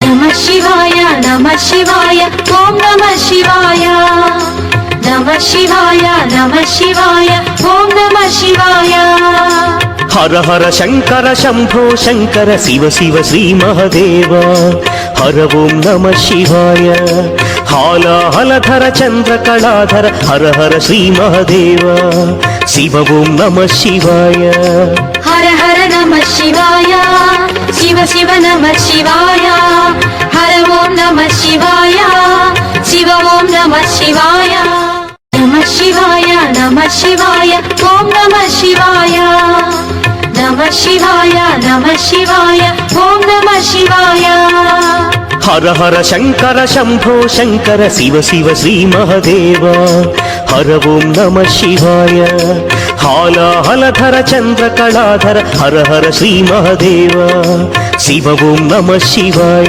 नमः शिवाय नमः शिवाय ओम नमः शिवाय नमः शिवाय नमः शिवाय ओम नमः शिवाय हर हर शंकर शंभो शंकर शिव शिव श्री महादेव हर ओम नमः शिवाय हालाहलधर चंद्र कलाधर हर हर श्री महादेव शिव ओम नमः शिवाय हर हर नमः शिवाय शिव शिव नमः शिवाय हर ओम नमः शिवाय शिव ओम नमः शिवाय नमः शिवाय नमः शिवाय ओम नमः शिवाय नमः शिवाय नमः शिवाय ओम नमः शिवाय हर हर शंकर शंभो शंकर शिव शिव श्री महादेव हर ओम नमः शिवाय हालाहलधर चंद्र कलाधर हर हर श्री महादेव शिव ओम नमः शिवाय।